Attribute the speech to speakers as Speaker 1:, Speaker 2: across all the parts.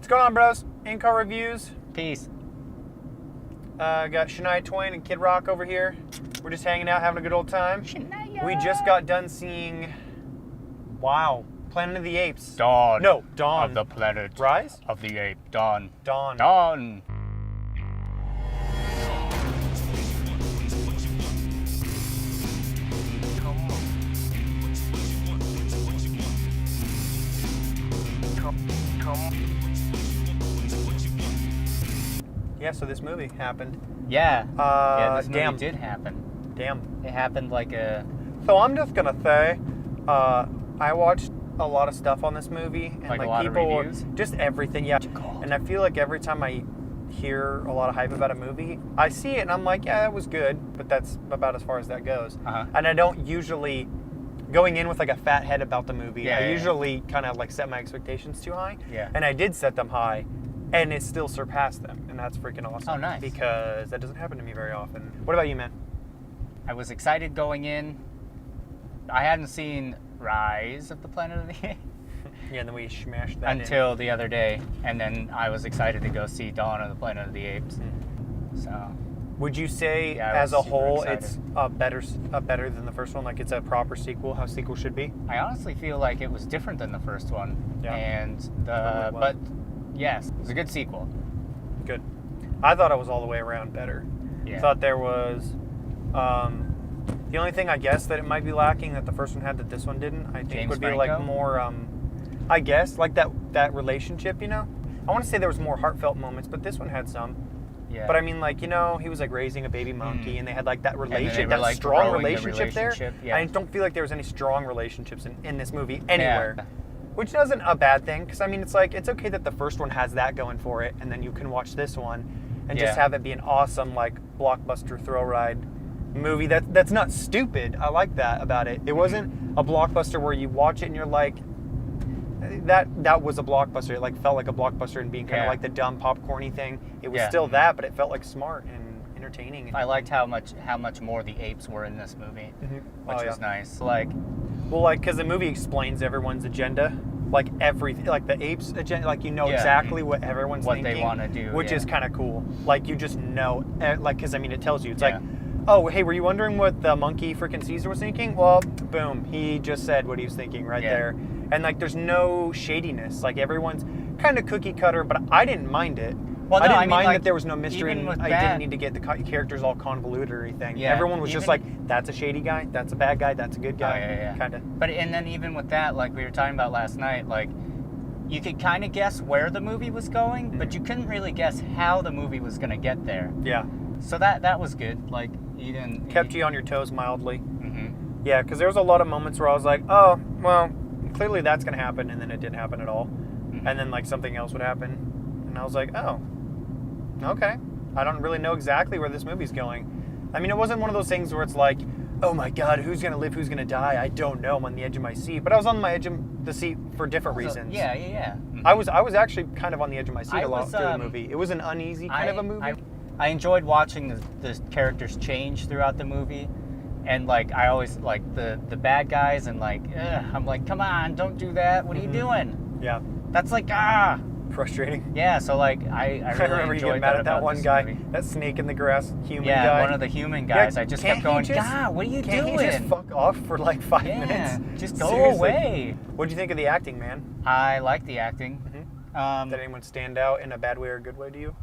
Speaker 1: What's going on, bros? In-car reviews.
Speaker 2: Peace.
Speaker 1: Got Shania Twain and Kid Rock over here. We're just hanging out, having a good old time.
Speaker 2: Shania.
Speaker 1: We just got done seeing, wow, Planet of the Apes.
Speaker 2: Dawn.
Speaker 1: No, Dawn.
Speaker 2: Of the Planet.
Speaker 1: Rise?
Speaker 2: Of the Ape. Dawn.
Speaker 1: Dawn.
Speaker 2: Dawn.
Speaker 1: Yeah, so this movie happened.
Speaker 2: Yeah. This movie
Speaker 1: damn.
Speaker 2: did happen.
Speaker 1: Damn.
Speaker 2: It happened like a...
Speaker 1: So I'm just gonna say, I watched a lot of stuff on this movie, and
Speaker 2: Like a lot of
Speaker 1: people,
Speaker 2: reviews?
Speaker 1: just everything, yeah. And I feel like every time I hear a lot of hype about a movie, I see it and I'm like, yeah, that was good, but that's about as far as that goes.
Speaker 2: Uh-huh.
Speaker 1: And I don't usually going in with like a fat head about the movie.
Speaker 2: Yeah,
Speaker 1: I
Speaker 2: yeah,
Speaker 1: usually kind of like set my expectations too high.
Speaker 2: Yeah.
Speaker 1: And I did set them high, and it still surpassed them, and that's freaking awesome.
Speaker 2: Oh, nice.
Speaker 1: Because that doesn't happen to me very often. What about you, man?
Speaker 2: I was excited going in. I hadn't seen Rise of the Planet of the Apes
Speaker 1: Yeah, and then we smashed that
Speaker 2: until the other day, and then I was excited to go see Dawn of the Planet of the Apes. So...
Speaker 1: Would you say,
Speaker 2: Yeah, I
Speaker 1: as
Speaker 2: was
Speaker 1: a
Speaker 2: super
Speaker 1: whole,
Speaker 2: excited.
Speaker 1: it's better than the first one? Like, it's a proper sequel, how sequels should be?
Speaker 2: I honestly feel like it was different than the first one.
Speaker 1: Yeah.
Speaker 2: And
Speaker 1: Totally was.
Speaker 2: but yes, it was a good sequel.
Speaker 1: Good. I thought it was all the way around better.
Speaker 2: Yeah.
Speaker 1: Thought there was, the only thing I guess that it might be lacking that the first one had that this one didn't, I think
Speaker 2: James
Speaker 1: would be
Speaker 2: Franco?
Speaker 1: like more, I guess, like that relationship, you know? I want to say there was more heartfelt moments, but this one had some.
Speaker 2: Yeah.
Speaker 1: But I mean, like, you know, he was like raising a baby monkey, and they had like that
Speaker 2: then
Speaker 1: relationship,
Speaker 2: they were,
Speaker 1: that
Speaker 2: like,
Speaker 1: strong
Speaker 2: growing the
Speaker 1: relationship there.
Speaker 2: relationship, yeah.
Speaker 1: I don't feel like there was any strong relationships in this movie anywhere.
Speaker 2: Yeah.
Speaker 1: Which isn't a bad thing, because I mean, it's like, it's okay that the first one has that going for it, and then you can watch this one and just
Speaker 2: Yeah.
Speaker 1: have it be an awesome, like, blockbuster thrill ride movie that's not stupid. I like that about it. It wasn't a blockbuster where you watch it and you're like, that was a blockbuster. It like felt like a blockbuster and being kind of
Speaker 2: Yeah.
Speaker 1: like the dumb popcorny thing. It was
Speaker 2: Yeah.
Speaker 1: still that, but it felt like smart and entertaining.
Speaker 2: I liked how much more the apes were in this movie,
Speaker 1: Mhm.
Speaker 2: which
Speaker 1: Oh,
Speaker 2: was
Speaker 1: yeah.
Speaker 2: nice. Like,
Speaker 1: Well, like, because the movie explains everyone's agenda, like everything, like the apes' agenda, like you know
Speaker 2: Yeah.
Speaker 1: exactly what everyone's
Speaker 2: What
Speaker 1: thinking,
Speaker 2: they wanna do,
Speaker 1: which
Speaker 2: yeah.
Speaker 1: is kind of cool. Like you just know, like, because I mean, it tells you. It's
Speaker 2: Yeah.
Speaker 1: like, oh, hey, were you wondering what the monkey freaking Caesar was thinking? Well, boom, he just said what he was thinking right
Speaker 2: Yeah.
Speaker 1: there, and like, there's no shadiness. Like everyone's kind of cookie cutter, but I didn't mind it.
Speaker 2: Well,
Speaker 1: I
Speaker 2: no,
Speaker 1: didn't
Speaker 2: I mean,
Speaker 1: mind
Speaker 2: like,
Speaker 1: that there was no mystery,
Speaker 2: even
Speaker 1: and
Speaker 2: with
Speaker 1: I
Speaker 2: that-
Speaker 1: didn't need to get the characters all convoluted or anything.
Speaker 2: Yeah,
Speaker 1: Everyone was just
Speaker 2: even-
Speaker 1: like, that's a shady guy, that's a bad guy, that's a good guy,
Speaker 2: yeah.
Speaker 1: kind of.
Speaker 2: But and then even with that, like we were talking about last night, like you could kind of guess where the movie was going, but you couldn't really guess how the movie was going to get there.
Speaker 1: Yeah.
Speaker 2: So that was good. Like you didn't
Speaker 1: Kept you on your toes mildly.
Speaker 2: hmm
Speaker 1: Yeah, because there was a lot of moments where I was like, oh, well, clearly that's going to happen, and then it didn't happen at all. And then, like, something else would happen, and I was like, oh, okay. I don't really know exactly where this movie's going. I mean, it wasn't one of those things where it's like, oh my god, who's going to live, who's going to die? I don't know. I'm on the edge of my seat. But I was on my edge of the seat for different reasons.
Speaker 2: Yeah. Mhm.
Speaker 1: I was actually kind of on the edge of my seat
Speaker 2: I
Speaker 1: a lot
Speaker 2: was,
Speaker 1: through the movie. It was an uneasy kind of a movie.
Speaker 2: I enjoyed watching the characters change throughout the movie, and like I always like the bad guys, and like I'm like, come on, don't do that. What are you doing?
Speaker 1: Yeah.
Speaker 2: That's like
Speaker 1: Frustrating.
Speaker 2: yeah. So like I
Speaker 1: I
Speaker 2: really
Speaker 1: remember you
Speaker 2: enjoyed
Speaker 1: getting mad at that
Speaker 2: about
Speaker 1: one
Speaker 2: this
Speaker 1: guy,
Speaker 2: movie.
Speaker 1: that snake in the grass human
Speaker 2: Yeah,
Speaker 1: guy.
Speaker 2: one of the human guys.
Speaker 1: Yeah,
Speaker 2: I just
Speaker 1: can't
Speaker 2: kept going,
Speaker 1: he just-
Speaker 2: God, what are you
Speaker 1: Can't
Speaker 2: doing?
Speaker 1: he just fuck off for like 5
Speaker 2: yeah,
Speaker 1: minutes?
Speaker 2: just go
Speaker 1: Seriously.
Speaker 2: away.
Speaker 1: What'd you think of the acting, man?
Speaker 2: I like the acting.
Speaker 1: Did anyone stand out in a bad way or a good way to you?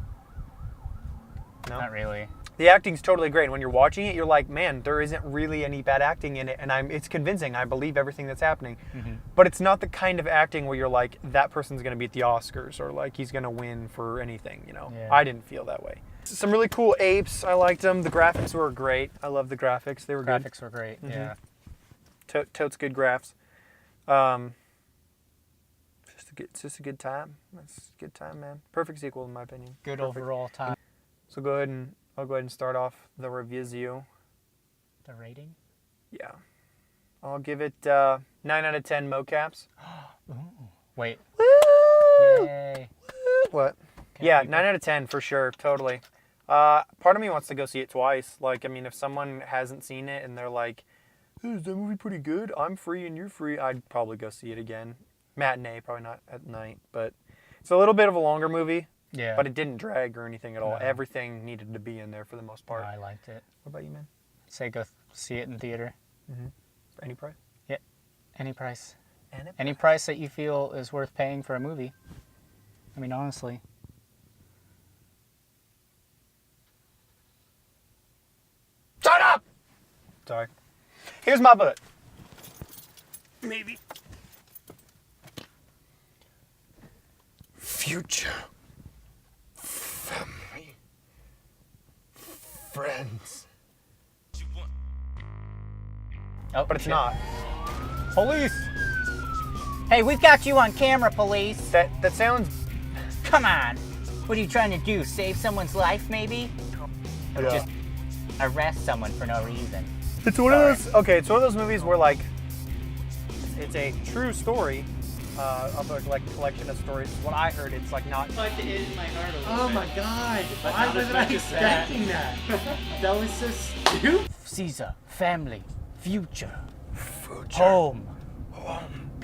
Speaker 1: No?
Speaker 2: Not really.
Speaker 1: The acting's totally great. When you're watching it, you're like, man, there isn't really any bad acting in it, and it's convincing. I believe everything that's happening. But it's not the kind of acting where you're like, that person's going to be at the Oscars, or like he's going to win for anything, you know?
Speaker 2: Yeah.
Speaker 1: I didn't feel that way. Some really cool apes. I liked them. The graphics were great. I love the graphics. They were good.
Speaker 2: Graphics were great. Yeah.
Speaker 1: Totes good graphs. It's just a good time. It's a good time, man. Perfect sequel in my opinion.
Speaker 2: Good
Speaker 1: Perfect.
Speaker 2: overall time.
Speaker 1: So I'll go ahead and start off the review.
Speaker 2: The rating?
Speaker 1: Yeah. I'll give it 9 out of 10 mocaps.
Speaker 2: Wait.
Speaker 1: Woo!
Speaker 2: Yay.
Speaker 1: What?
Speaker 2: Can
Speaker 1: Yeah,
Speaker 2: we-
Speaker 1: 9 out of 10 for sure, totally. Part of me wants to go see it twice. Like, I mean, if someone hasn't seen it and they're like, "Hey, is that movie pretty good? I'm free and you're free," I'd probably go see it again. Matinee, probably not at night, but It's a little bit of a longer movie,
Speaker 2: Yeah.
Speaker 1: but it didn't drag or anything at all.
Speaker 2: No.
Speaker 1: Everything needed to be in there for the most part.
Speaker 2: I liked it.
Speaker 1: What about you, man?
Speaker 2: Say go see it in theater.
Speaker 1: For any price?
Speaker 2: Yeah. Any price.
Speaker 1: And it-
Speaker 2: Any price that you feel is worth paying for a movie. I mean, honestly.
Speaker 1: Shut up! Sorry. Here's my butt. Maybe. Future. Family. Friends.
Speaker 2: Oh,
Speaker 1: But it's
Speaker 2: shit.
Speaker 1: not.
Speaker 2: Police! Hey, we've got you on camera, police.
Speaker 1: That sounds...
Speaker 2: Come on. What are you trying to do? Save someone's life, maybe? Or just arrest someone for no reason?
Speaker 1: It's one of those. Okay, it's one of those movies where like, it's a true story, of a collection of stories. What I heard, it's like not.
Speaker 3: I'd like to end my heart a little
Speaker 4: Oh
Speaker 3: bit.
Speaker 4: my god!
Speaker 3: But
Speaker 4: Why
Speaker 3: not as
Speaker 4: wasn't I
Speaker 3: much as that.
Speaker 4: expecting that? That was so stupid.
Speaker 2: Caesar, family, future,
Speaker 1: Future.
Speaker 2: home.
Speaker 1: Home.